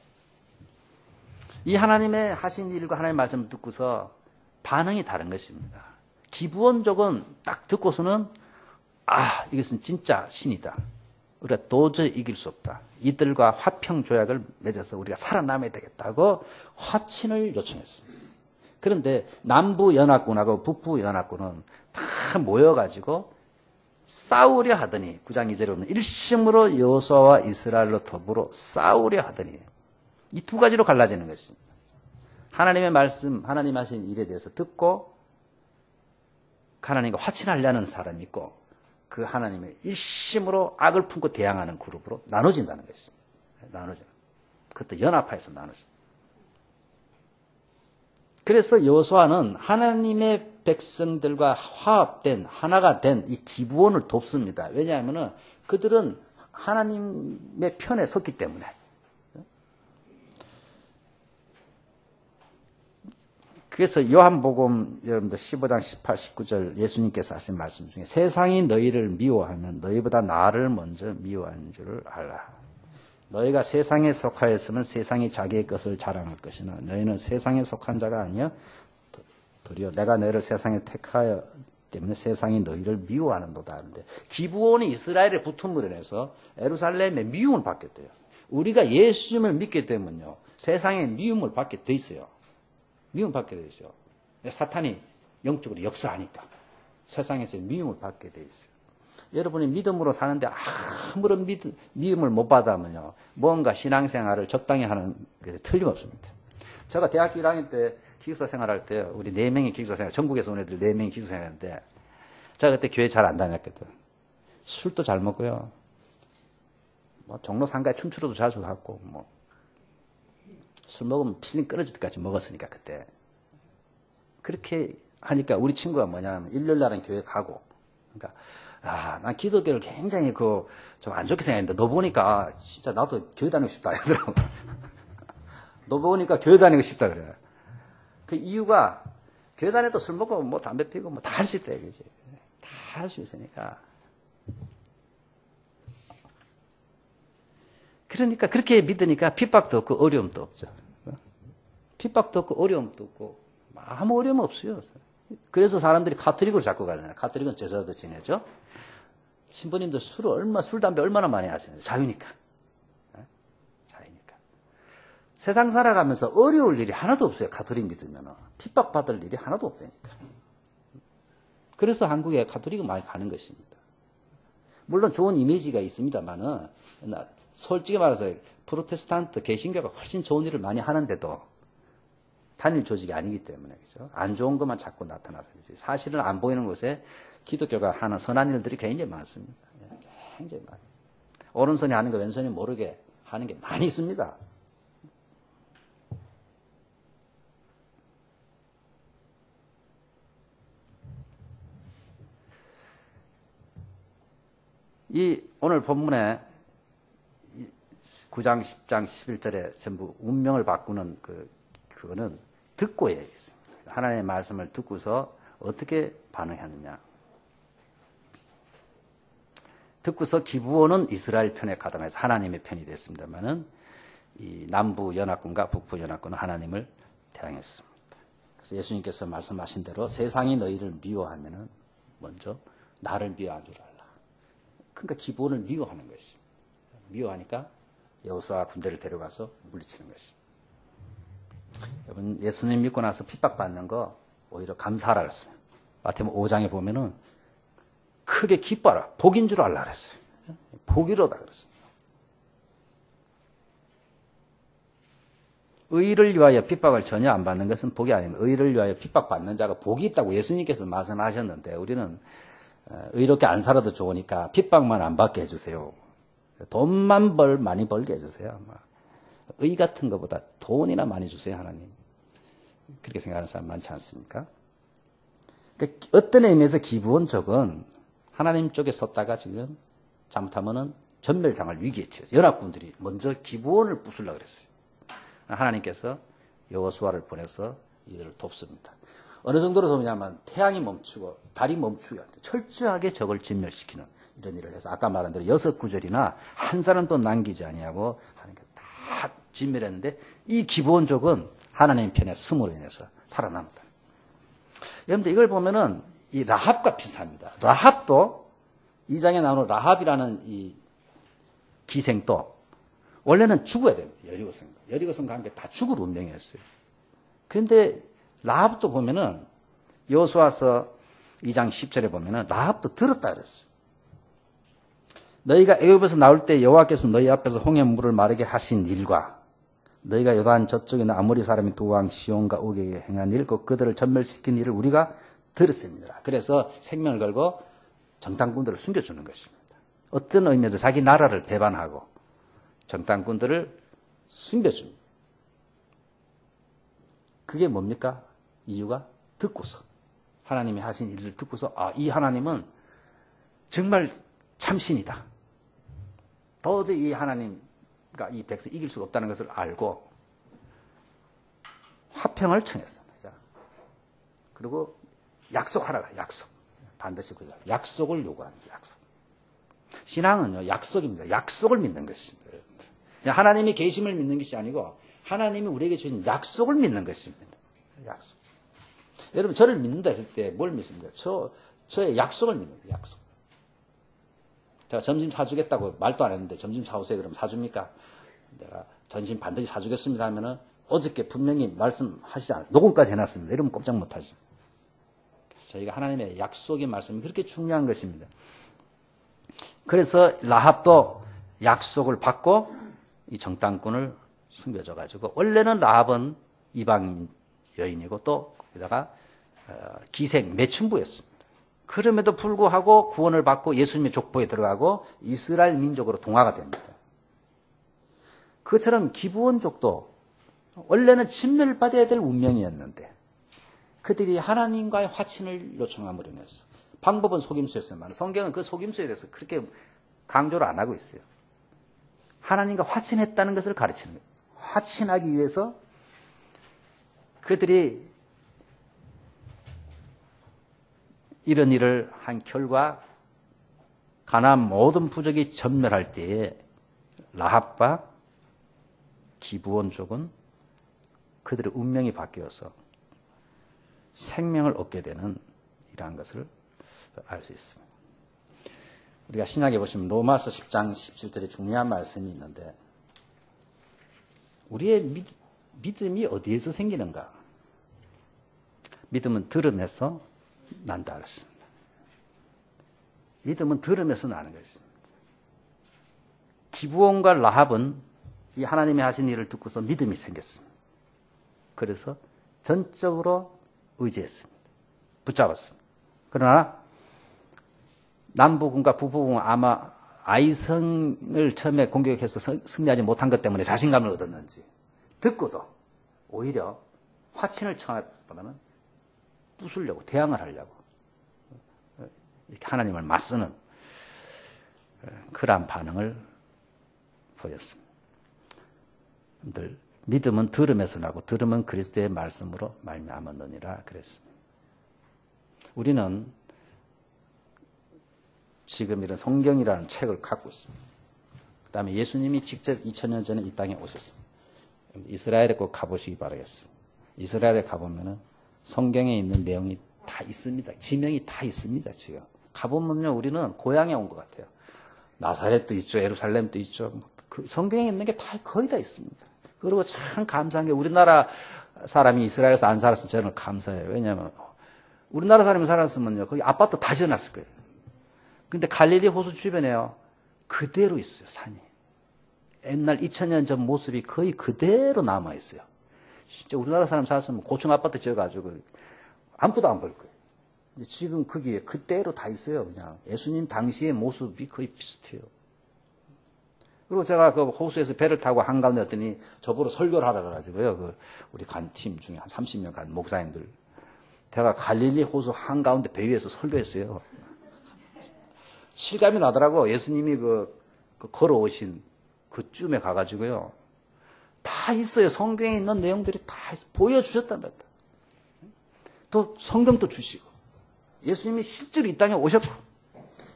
이 하나님의 하신 일과 하나님의 말씀을 듣고서 반응이 다른 것입니다. 기브온족은 딱 듣고서는 이것은 진짜 신이다. 우리가 도저히 이길 수 없다. 이들과 화평 조약을 맺어서 우리가 살아남아야 되겠다고 화친을 요청했습니다. 그런데 남부 연합군하고 북부 연합군은 다 모여가지고 싸우려 하더니 9장 2절에 보면 일심으로 여호수아와 이스라엘로 더불어 싸우려 하더니 이 두 가지로 갈라지는 것입니다. 하나님의 말씀, 하나님 하신 일에 대해서 듣고 하나님과 화친하려는 사람이 있고 그 하나님의 일심으로 악을 품고 대항하는 그룹으로 나눠진다는 것입니다. 나눠져. 그것도 연합하여서 나눠진다. 그래서 여호수아는 하나님의 백성들과 화합된 하나가 된 이 기브온을 돕습니다. 왜냐하면 그들은 하나님의 편에 섰기 때문에. 그래서 요한복음 여러분들 15장 18, 19절 예수님께서 하신 말씀 중에 세상이 너희를 미워하면 너희보다 나를 먼저 미워하는 줄을 알라. 너희가 세상에 속하였으면 세상이 자기의 것을 자랑할 것이나 너희는 세상에 속한 자가 아니여 도리어 내가 너희를 세상에 택하여 때문에 세상이 너희를 미워하는도다 하는데 기브온이 이스라엘의 붙음으로 인해서 예루살렘의 미움을 받게 돼요. 우리가 예수님을 믿게 되면요 세상의 미움을 받게 돼 있어요. 미움을 받게 돼 있어요. 사탄이 영적으로 역사하니까 세상에서 미움을 받게 돼 있어요. 여러분이 믿음으로 사는데 아무런 미움을 못 받으면요 뭔가 신앙생활을 적당히 하는 게 틀림없습니다. 제가 대학교 1학년 때 기숙사 생활할 때 우리 4명이 기숙사 생활, 전국에서 온 애들 4명이 기숙사 생활했는데 제가 그때 교회 잘 안 다녔거든. 술도 잘 먹고요. 뭐 종로 상가에 춤추러도 자주 갔고 뭐 술 먹으면 필링 끊어질 때까지 먹었으니까 그때. 그렇게 하니까 우리 친구가 뭐냐면 일요일 날은 교회 가고 그러니까 난 기독교를 굉장히 좀 안 좋게 생각했는데 너 보니까 진짜 나도 교회 다니고 싶다 이러더라고. 너 보니까 교회 다니고 싶다 그래. 그 이유가 교회 다녀도 술 먹고 뭐 담배 피고 뭐 다 할 수 있다 이거지. 다 할 수 있으니까. 그러니까 그렇게 믿으니까 핍박도 없고 어려움도 없죠. 핍박도 없고 어려움도 없고 아무 어려움 없어요. 그래서 사람들이 카톨릭으로 자꾸 가잖아요. 카톨릭은 제사도 지내죠. 신부님들 술, 담배 얼마나 많이 하시는데 자유니까. 자유니까. 세상 살아가면서 어려울 일이 하나도 없어요. 카톨릭 믿으면. 핍박받을 일이 하나도 없다니까. 그래서 한국에 카톨릭은 많이 가는 것입니다. 물론 좋은 이미지가 있습니다만은 솔직히 말해서 프로테스탄트 개신교가 훨씬 좋은 일을 많이 하는데도 단일 조직이 아니기 때문에 그죠? 안 좋은 것만 자꾸 나타나서 사실은 안 보이는 곳에 기독교가 하는 선한 일들이 굉장히 많습니다. 굉장히 많아요. 오른손이 하는 거 왼손이 모르게 하는 게 많이 있습니다. 이 오늘 본문에 9장, 10장, 11절에 전부 운명을 바꾸는 그거는 듣고에 있습니다. 하나님의 말씀을 듣고서 어떻게 반응하느냐. 듣고서 기브온은 이스라엘 편에 가담해서 하나님의 편이 됐습니다만은 이 남부 연합군과 북부 연합군은 하나님을 대항했습니다. 그래서 예수님께서 말씀하신 대로 세상이 너희를 미워하면은 먼저 나를 미워한 줄 알라. 그러니까 기브온을 미워하는 것입니다. 미워하니까 여호수아 군대를 데려가서 물리치는 것입니다. 여러분 예수님 믿고 나서 핍박받는 거 오히려 감사하라 그랬어요. 마태복음 5장에 보면은 크게 기뻐라. 복인 줄 알라 그랬어요. 복이로다 그랬어요. 의를 위하여 핍박을 전혀 안 받는 것은 복이 아닙니다. 의를 위하여 핍박받는 자가 복이 있다고 예수님께서 말씀하셨는데 우리는 의롭게 안 살아도 좋으니까 핍박만 안 받게 해주세요. 돈만 많이 벌게 해주세요. 의 같은 것보다 돈이나 많이 주세요, 하나님. 그렇게 생각하는 사람 많지 않습니까? 그러니까 어떤 의미에서 기브온족은 하나님 쪽에 섰다가 지금 잘못하면은 전멸당할 위기에 처했어요. 연합군들이 먼저 기브온을 부수려고 그랬어요. 하나님께서 여호수아를 보내서 이들을 돕습니다. 어느 정도로 돕냐면 태양이 멈추고 달이 멈추게 할 때 철저하게 적을 진멸시키는 이런 일을 해서 아까 말한 대로 6구절이나 한 사람도 남기지 아니하고 하나님께서 다 진멸했는데 이 기브온족은 하나님 편에 숨으로 인해서 살아남았다. 여러분들 이걸 보면은 이 라합과 비슷합니다. 라합도 이 장에 나오는 라합이라는 이 기생도 원래는 죽어야 됩니다. 여리고성과 함께 다 죽을 운명이었어요. 그런데 라합도 보면은 여호수아서 2장 10절에 보면은 라합도 들었다 그랬어요. 너희가 애굽에서 나올 때 여호와께서 너희 앞에서 홍해 물을 마르게 하신 일과 너희가 요단 저쪽에 있는 아모리 사람이 두 왕 시온과 옥에게 행한 일, 그들을 전멸시킨 일을 우리가 들었습니다. 그래서 생명을 걸고 정탐꾼들을 숨겨주는 것입니다. 어떤 의미에서 자기 나라를 배반하고 정탐꾼들을 숨겨줍니다. 그게 뭡니까? 이유가 듣고서 하나님이 하신 일을 듣고서 이 하나님은 정말 참신이다. 도저히 이 하나님과 이 백성 이길 수가 없다는 것을 알고 화평을 청했습니다. 그리고 약속하라고 약속. 반드시 그죠. 약속을 요구합니다. 약속. 신앙은요, 약속입니다. 약속을 믿는 것입니다. 하나님이 계심을 믿는 것이 아니고 하나님이 우리에게 주신 약속을 믿는 것입니다. 약속. 여러분, 저를 믿는다 했을 때 뭘 믿습니까? 저의 약속을 믿는 거예요. 약속. 제가 점심 사주겠다고 말도 안 했는데 점심 사오세요. 그러면 사줍니까? 내가 점심 반드시 사주겠습니다 하면은 어저께 분명히 말씀하시지 않아요. 녹음까지 해놨습니다. 이러면 꼼짝 못하죠. 그래서 저희가 하나님의 약속의 말씀이 그렇게 중요한 것입니다. 그래서 라합도 약속을 받고 이 정탐꾼을 숨겨줘가지고 원래는 라합은 이방 여인이고 또 거기다가 기생 매춘부였습니다. 그럼에도 불구하고 구원을 받고 예수님의 족보에 들어가고 이스라엘 민족으로 동화가 됩니다. 그것처럼 기브온족도 원래는 진멸받아야 될 운명이었는데 그들이 하나님과의 화친을 요청함으로 인해서 방법은 속임수였지만 성경은 그 속임수에 대해서 그렇게 강조를 안 하고 있어요. 하나님과 화친했다는 것을 가르치는 거예요. 화친하기 위해서 그들이 이런 일을 한 결과 가나안 모든 부족이 전멸할 때에 라합과 기브온족은 그들의 운명이 바뀌어서 생명을 얻게 되는 이러한 것을 알 수 있습니다. 우리가 신약에 보시면 로마서 10장 17절에 중요한 말씀이 있는데 우리의 믿음이 어디에서 생기는가? 믿음은 들음에서 난다 그랬습니다. 믿음은 들음에서 나는 것입니다. 기브온과 라합은 이 하나님이 하신 일을 듣고서 믿음이 생겼습니다. 그래서 전적으로 의지했습니다. 붙잡았습니다. 그러나 남부군과 북부군은 아마 아이성을 처음에 공격해서 승리하지 못한 것 때문에 자신감을 얻었는지 듣고도 오히려 화친을 청하보다는 부수려고 대항을 하려고 이렇게 하나님을 맞서는 그러한 반응을 보였습니다. 믿음은 들음에서 나고 들음은 그리스도의 말씀으로 말미암았느니라 그랬습니다. 우리는 지금 이런 성경이라는 책을 갖고 있습니다. 그 다음에 예수님이 직접 2000년 전에 이 땅에 오셨습니다. 이스라엘에 꼭 가보시기 바라겠습니다. 이스라엘에 가보면은 성경에 있는 내용이 다 있습니다. 지명이 다 있습니다. 지금 가보면요 우리는 고향에 온 것 같아요. 나사렛도 있죠, 예루살렘도 있죠. 그 성경에 있는 게 다 거의 다 있습니다. 그리고 참 감사한 게 우리나라 사람이 이스라엘에서 안 살았으면 저는 감사해요. 왜냐하면 우리나라 사람이 살았으면요 거기 아파트 다 지어놨을 거예요. 근데 갈릴리 호수 주변에요 그대로 있어요. 산이. 옛날 2000년 전 모습이 거의 그대로 남아있어요. 진짜 우리나라 사람 살았으면 고층 아파트 지어가지고 아무것도 안 볼 거예요. 지금 거기에 그대로 다 있어요. 그냥 예수님 당시의 모습이 거의 비슷해요. 그리고 제가 그 호수에서 배를 타고 한가운데 왔더니 저보러 설교를 하라 그래가지고요. 그 우리 간 팀 중에 한 30명 간 목사님들. 제가 갈릴리 호수 한가운데 배 위에서 설교했어요. 실감이 나더라고. 예수님이 그 걸어오신 그쯤에 가가지고요. 다 있어요. 성경에 있는 내용들이 다 보여주셨단 말이다. 또 성경도 주시고. 예수님이 실제로 이 땅에 오셨고.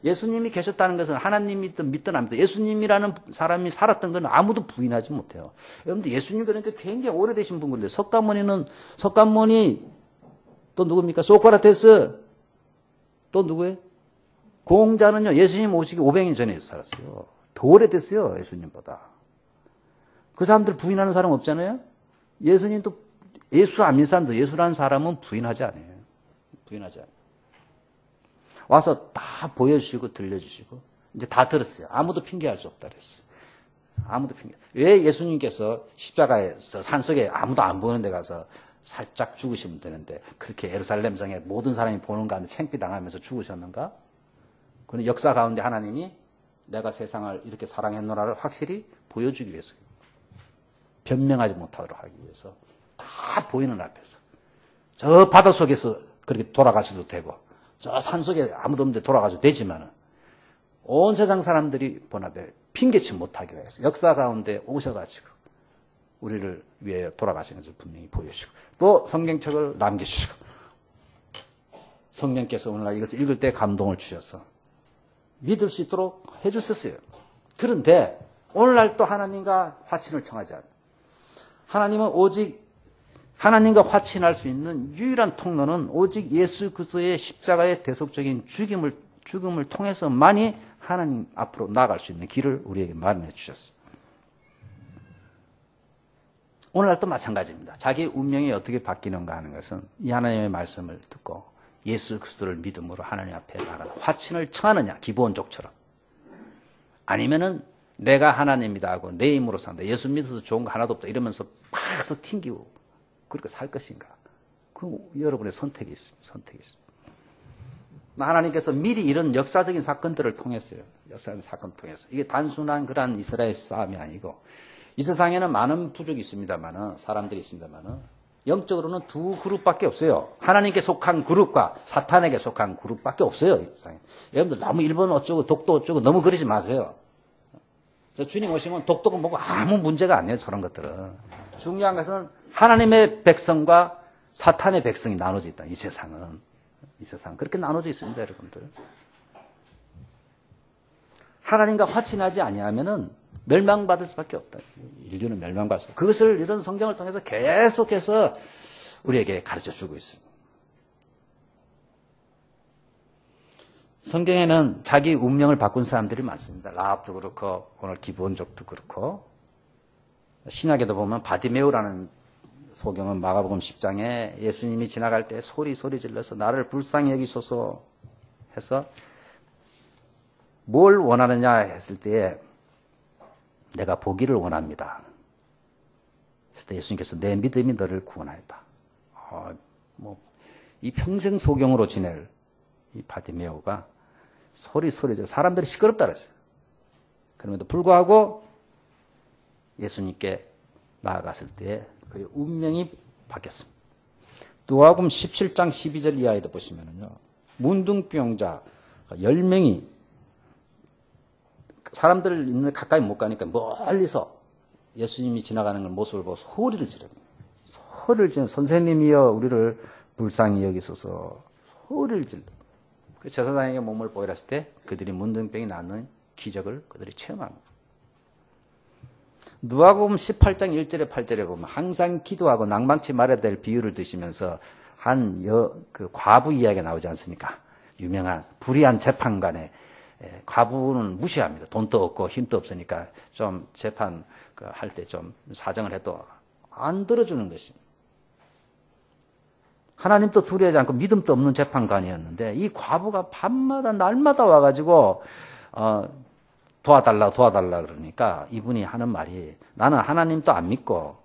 예수님이 계셨다는 것은 하나님이 믿든 안 믿든 예수님이라는 사람이 살았던 건 아무도 부인하지 못해요. 여러분들 예수님 그러니까 굉장히 오래되신 분 그런데 석가모니 또 누굽니까? 소크라테스 또 누구예요? 공자는요 예수님 오시기 500년 전에 살았어요. 더 오래됐어요. 예수님보다. 그 사람들 부인하는 사람 없잖아요. 예수님도 예수 안 믿는 사람도 예수라는 사람은 부인하지 않아요. 부인하지 않아요. 와서 다 보여주시고 들려주시고 이제 다 들었어요. 아무도 핑계할 수 없다 그랬어요. 아무도 핑계. 왜 예수님께서 십자가에서 산속에 아무도 안 보이는 데 가서 살짝 죽으시면 되는데 그렇게 예루살렘 성에 모든 사람이 보는 가운데 창피당하면서 죽으셨는가? 그는 역사 가운데 하나님이 내가 세상을 이렇게 사랑했노라를 확실히 보여주기 위해서 변명하지 못하도록 하기 위해서 다 보이는 앞에서 저 바다 속에서 그렇게 돌아가셔도 되고 저 산 속에 아무도 없는데 돌아가셔도 되지만은 온 세상 사람들이 보나되 핑계치 못하게 해서 역사 가운데 오셔가지고 우리를 위해 돌아가시는 것을 분명히 보여주시고 또 성경책을 남겨주시고 성령께서 오늘날 이것을 읽을 때 감동을 주셔서 믿을 수 있도록 해주셨어요. 그런데 오늘날 또 하나님과 화친을 청하지 않아요. 하나님은 오직 하나님과 화친할 수 있는 유일한 통로는 오직 예수 그리스도의 십자가의 대속적인 죽음을 통해서만이 하나님 앞으로 나아갈 수 있는 길을 우리에게 마련해 주셨어요. 오늘날도 마찬가지입니다. 자기의 운명이 어떻게 바뀌는가 하는 것은 이 하나님의 말씀을 듣고 예수 그리스도를 믿음으로 하나님 앞에 나가다 화친을 청하느냐 기본적처럼 아니면은 내가 하나님이다 하고 내 힘으로 산다. 예수 믿어서 좋은 거 하나도 없다 이러면서 막 튕기고 그렇게 살 것인가. 그 여러분의 선택이 있습니다. 선택이 있습니다. 하나님께서 미리 이런 역사적인 사건들을 통했어요. 역사적인 사건을 통해서. 이게 단순한 그런 이스라엘 싸움이 아니고 이 세상에는 많은 부족이 있습니다만은 사람들이 있습니다만은 영적으로는 두 그룹밖에 없어요. 하나님께 속한 그룹과 사탄에게 속한 그룹밖에 없어요. 이 세상에. 여러분들 너무 일본 어쩌고 독도 어쩌고 너무 그러지 마세요. 주님 오시면 독도가 뭐고 아무 문제가 아니에요. 저런 것들은. 중요한 것은 하나님의 백성과 사탄의 백성이 나눠져 있다. 이 세상은. 이 세상 그렇게 나눠져 있습니다. 여러분들. 하나님과 화친하지 아니하면은 멸망받을 수밖에 없다. 인류는 멸망받을 수 없다. 그것을 이런 성경을 통해서 계속해서 우리에게 가르쳐주고 있습니다. 성경에는 자기 운명을 바꾼 사람들이 많습니다. 라합도 그렇고 오늘 기브온족도 그렇고 신약에도 보면 바디메오라는 소경은 마가복음 10장에 예수님이 지나갈 때 소리 질러서 나를 불쌍히 여기소서 해서 뭘 원하느냐 했을 때에 내가 보기를 원합니다. 그래서 예수님께서 내 믿음이 너를 구원하였다. 이 평생 소경으로 지낼 이 바디메오가 소리 사람들이 시끄럽다 그랬어요. 그럼에도 불구하고 예수님께 나아갔을 때 그의 운명이 바뀌었습니다. 누가복음 17장 12절 이하에도 보시면은요. 문둥병자 10명이 사람들 있는 가까이 못 가니까 멀리서 예수님이 지나가는 모습을 보고 소리를 지릅니다. 소리를 지르는 선생님이여 우리를 불쌍히 여기소서 소리를 질러. 그 제사장에게 몸을 보이랬을 때 그들이 문둥병이 낫는 기적을 그들이 체험합니다. 누가복음 18장 1절에 8절에 보면 항상 기도하고 낭망치 말아야 될 비유를 드시면서 그 과부 이야기가 나오지 않습니까? 유명한 불의한 재판관에 과부는 무시합니다. 돈도 없고 힘도 없으니까 좀 재판 할 때 좀 사정을 해도 안 들어주는 것입니다. 하나님도 두려워하지 않고 믿음도 없는 재판관이었는데 이 과부가 밤마다 날마다 와가지고 도와달라 그러니까 이분이 하는 말이 나는 하나님도 안 믿고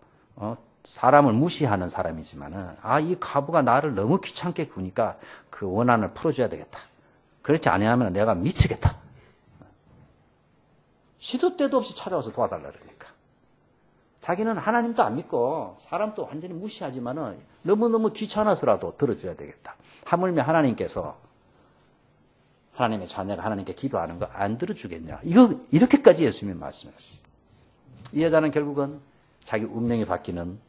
사람을 무시하는 사람이지만은 이 과부가 나를 너무 귀찮게 구니까 그 원한을 풀어줘야 되겠다. 그렇지 않으면 내가 미치겠다. 시도 때도 없이 찾아와서 도와달라 그러니까. 자기는 하나님도 안 믿고 사람도 완전히 무시하지만은 너무너무 귀찮아서라도 들어줘야 되겠다. 하물며 하나님께서 하나님의 자녀가 하나님께 기도하는 거 안 들어주겠냐. 이렇게까지 예수님이 말씀했어요. 이 여자는 결국은 자기 운명이 바뀌는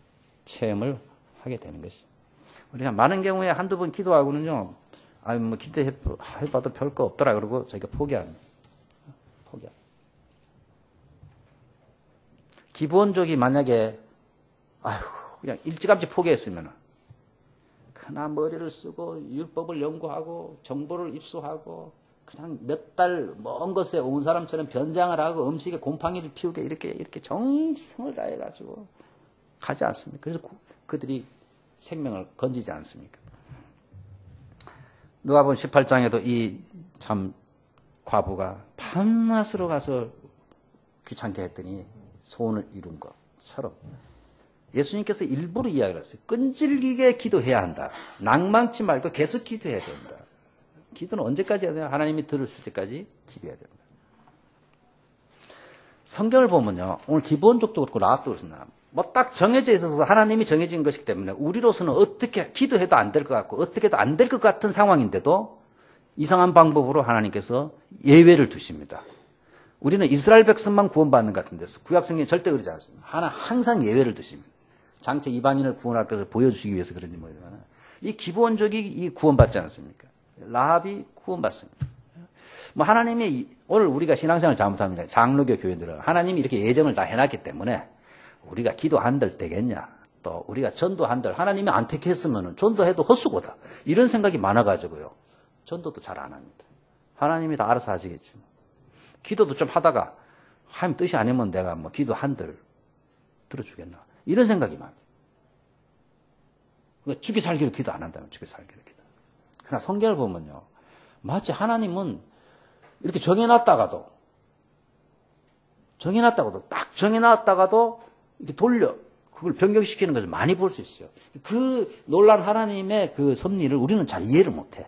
체험을 하게 되는 것이죠. 우리가 많은 경우에 한두 번 기도하고는요, 기도해봐도 별거 없더라. 그러고 저희가 포기합니다. 기본적이 만약에, 그냥 일찌감치 포기했으면, 그나 머리를 쓰고, 율법을 연구하고, 정보를 입수하고, 그냥 몇 달 먼 곳에 온 사람처럼 변장을 하고, 음식에 곰팡이를 피우게 이렇게 정성을 다해가지고, 가지 않습니까? 그래서 그들이 생명을 건지지 않습니까? 누가복음 18장에도 이 참 과부가 밤낮으로 가서 귀찮게 했더니 소원을 이룬 것처럼 예수님께서 일부러 이야기를 했어요. 끈질기게 기도해야 한다. 낭망치 말고 계속 기도해야 된다. 기도는 언제까지 해야 되냐? 하나님이 들으실 때까지 기도해야 된다. 성경을 보면요. 오늘 기본적도 그렇고 라합도 그렇습니다. 뭐 딱 정해져 있어서 하나님이 정해진 것이기 때문에 우리로서는 어떻게 기도해도 안 될 것 같고 어떻게 해도 안 될 것 같은 상황인데도 이상한 방법으로 하나님께서 예외를 두십니다. 우리는 이스라엘 백성만 구원받는 것 같은데 구약성경이 절대 그러지 않습니다. 항상 예외를 두십니다. 장차 이방인을 구원할 것을 보여주시기 위해서 그런지 모르지만 이 기본적인 이 구원받지 않습니까? 라합이 구원받습니다. 뭐 하나님이 오늘 우리가 신앙생활 잘못합니다. 장로교 교회들은 하나님이 이렇게 예정을 다 해놨기 때문에 우리가 기도 한들 되겠냐? 또 우리가 전도 한들 하나님이 안 택했으면 전도해도 헛수고다. 이런 생각이 많아가지고요. 전도도 잘 안 합니다. 하나님이 다 알아서 하시겠지만. 기도도 좀 하다가 하나님 뜻이 아니면 내가 뭐 기도 한들 들어주겠나. 이런 생각이 많아요. 그러니까 죽이 살기로 기도 안 한다면 죽이 살기로 기도. 그러나 성경을 보면요. 마치 하나님은 이렇게 정해놨다가도 딱 정해놨다가도 이렇게 돌려 그걸 변경시키는 것을 많이 볼 수 있어요. 그 놀란 하나님의 그 섭리를 우리는 잘 이해를 못해.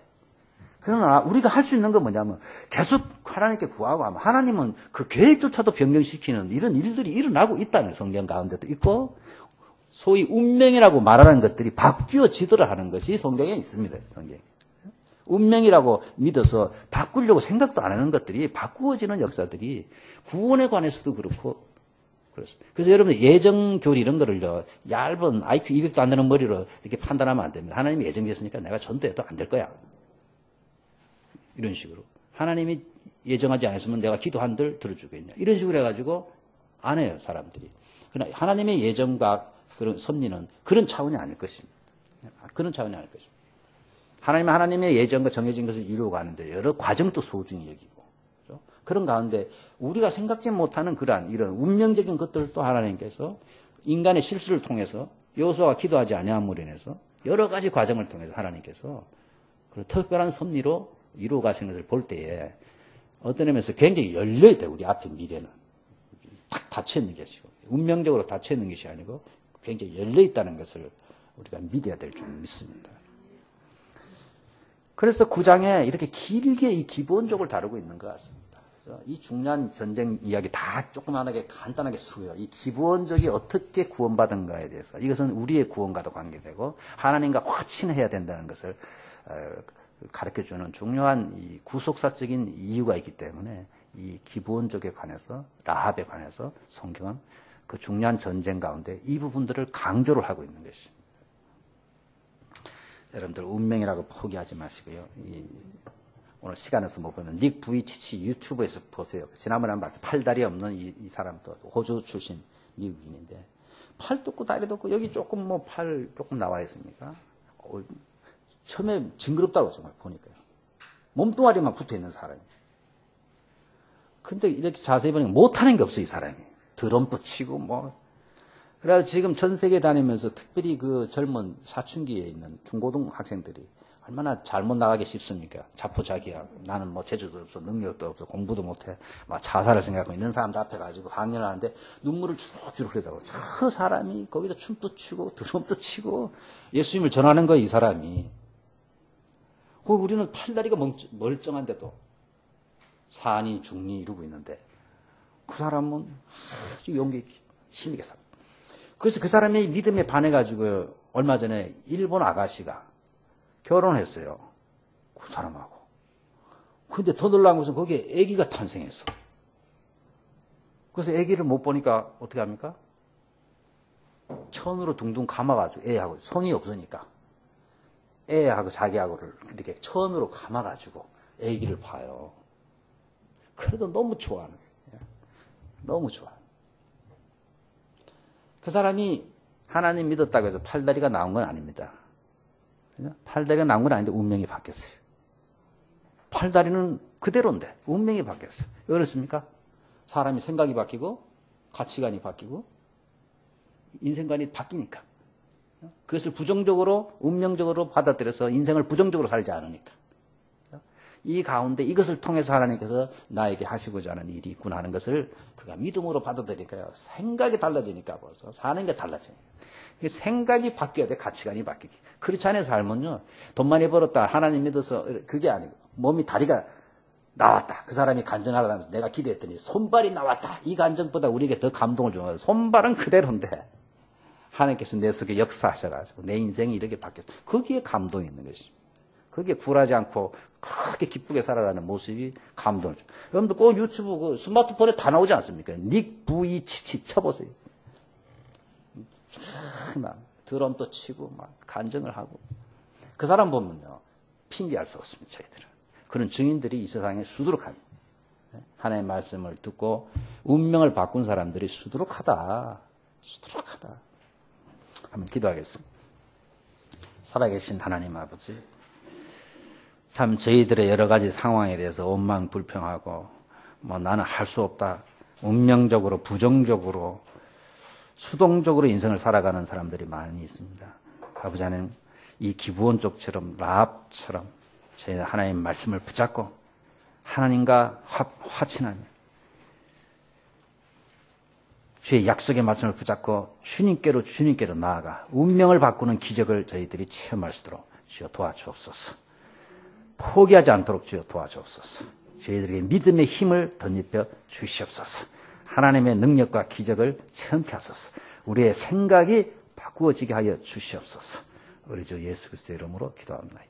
그러나 우리가 할 수 있는 건 뭐냐면 계속 하나님께 구하고 하면 하나님은 그 계획조차도 변경시키는 이런 일들이 일어나고 있다는 성경 가운데도 있고 소위 운명이라고 말하는 것들이 바뀌어지더라 하는 것이 성경에 있습니다. 성경에. 운명이라고 믿어서 바꾸려고 생각도 안 하는 것들이 바꾸어지는 역사들이 구원에 관해서도 그렇고 그렇습니다. 그래서 여러분 예정교리 이런 거를요 얇은 IQ 200도 안 되는 머리로 이렇게 판단하면 안 됩니다. 하나님이 예정됐으니까 내가 전도해도 안 될 거야. 이런 식으로. 하나님이 예정하지 않았으면 내가 기도한들 들어주겠냐. 이런 식으로 해가지고 안 해요, 사람들이. 그러나 하나님의 예정과 그런 섭리는 그런 차원이 아닐 것입니다. 그런 차원이 아닐 것입니다. 하나님의 예정과 정해진 것을 이루어 가는데 여러 과정도 소중히 여기고. 그렇죠? 그런 가운데 우리가 생각지 못하는 그러한 이런 운명적인 것들도 하나님께서 인간의 실수를 통해서 여호수아가 기도하지 아니함으로 인해서 여러 가지 과정을 통해서 하나님께서 그런 특별한 섭리로 이루어 가시는 것을 볼 때에 어떤 의미에서 굉장히 열려있다. 우리 앞에 미래는. 딱 닫혀있는 것이고 운명적으로 닫혀있는 것이 아니고 굉장히 열려있다는 것을 우리가 믿어야 될 줄 믿습니다. 그래서 9장에 이렇게 길게 이 기본적으로 다루고 있는 것 같습니다. 그래서 이 중요한 전쟁 이야기 다 조그만하게 간단하게 쓰고요. 이 기본적이 어떻게 구원받은가에 대해서 이것은 우리의 구원과도 관계되고 하나님과 확신해야 된다는 것을 가르쳐주는 중요한 이 구속사적인 이유가 있기 때문에 이 기본적에 관해서 라합에 관해서 성경은 그 중요한 전쟁 가운데 이 부분들을 강조를 하고 있는 것입니다. 여러분들 운명이라고 포기하지 마시고요. 오늘 시간에서 못 보면 닉 부이치치 유튜브에서 보세요. 지난번에 한번 봤죠. 팔다리 없는 이 사람도 호주 출신 미국인인데 팔도 없고 다리도 없고 여기 조금 뭐 팔 조금 나와 있습니까? 처음에 징그럽다고 정말 보니까요. 몸뚱아리만 붙어 있는 사람이에요. 근데 이렇게 자세히 보니까 못하는 게 없어, 이 사람이. 드럼도 치고, 뭐. 그래서 지금 전 세계 다니면서 특별히 그 젊은 사춘기에 있는 중고등 학생들이 얼마나 잘못 나가기 쉽습니까? 자포자기하고. 나는 뭐 재주도 없어, 능력도 없어, 공부도 못해. 막 자살을 생각하고 있는 사람들 앞에 가지고 강연을 하는데 눈물을 주룩주룩 흘리다고. 저 사람이 거기다 춤도 추고, 드럼도 치고, 예수님을 전하는 거야, 이 사람이. 우리는 팔다리가 멀쩡한데도 산이 중리 이루고 있는데 그 사람은 아주 용기 있게 힘있게 삽니다. 그래서 그 사람의 믿음에 반해가지고 얼마 전에 일본 아가씨가 결혼했어요. 그 사람하고. 근데 더 놀라운 것은 거기에 아기가 탄생했어. 그래서 아기를 못 보니까 어떻게 합니까? 천으로 둥둥 감아가지고 애하고 손이 없으니까 애하고 자기하고를 이렇게 천으로 감아가지고 아기를 봐요. 그래도 너무 좋아하는 거예요. 너무 좋아. 그 사람이 하나님 믿었다고 해서 팔다리가 나온 건 아닙니다. 팔다리가 나온 건 아닌데 운명이 바뀌었어요. 팔다리는 그대로인데 운명이 바뀌었어요. 왜 그렇습니까? 사람이 생각이 바뀌고 가치관이 바뀌고 인생관이 바뀌니까. 그것을 부정적으로 운명적으로 받아들여서 인생을 부정적으로 살지 않으니까. 이 가운데 이것을 통해서 하나님께서 나에게 하시고자 하는 일이 있구나 하는 것을 그가 믿음으로 받아들이니까요. 생각이 달라지니까 벌써 사는 게 달라져요. 생각이 바뀌어야 돼. 가치관이 바뀌기. 그렇지 않은 삶은요. 돈 많이 벌었다. 하나님 믿어서 그게 아니고 몸이 다리가 나왔다. 그 사람이 간증하려고 하면서 내가 기도했더니 손발이 나왔다. 이 간증보다 우리에게 더 감동을 주는 거예요. 손발은 그대로인데 하나님께서 내 속에 역사하셔가지고 내 인생이 이렇게 바뀌었어. 거기에 감동이 있는 것입니다. 거기에 굴하지 않고 크게 기쁘게 살아가는 모습이 감동을 줘요. 여러분들 꼭 유튜브 그 스마트폰에 다 나오지 않습니까? 닉 부이치치 쳐보세요. 막 드럼도 치고 막 간증을 하고 그 사람 보면요 핑계할 수 없습니다. 저희들은 그런 증인들이 이 세상에 수두룩합니다. 하나님의 말씀을 듣고 운명을 바꾼 사람들이 수두룩하다. 한번 기도하겠습니다. 살아계신 하나님 아버지, 참 저희들의 여러 가지 상황에 대해서 원망 불평하고 뭐 나는 할 수 없다, 운명적으로 부정적으로 수동적으로 인생을 살아가는 사람들이 많이 있습니다. 아버지 하나님, 이 기브온족처럼 라합처럼 저희 하나님 말씀을 붙잡고 하나님과 화친하며 주의 약속의 말씀을 붙잡고 주님께로 나아가 운명을 바꾸는 기적을 저희들이 체험할 수 있도록 주여 도와주옵소서. 포기하지 않도록 주여 도와주옵소서. 저희들에게 믿음의 힘을 덧입혀 주시옵소서. 하나님의 능력과 기적을 체험케 하소서. 우리의 생각이 바꾸어지게 하여 주시옵소서. 우리 주 예수 그리스도의 이름으로 기도합니다.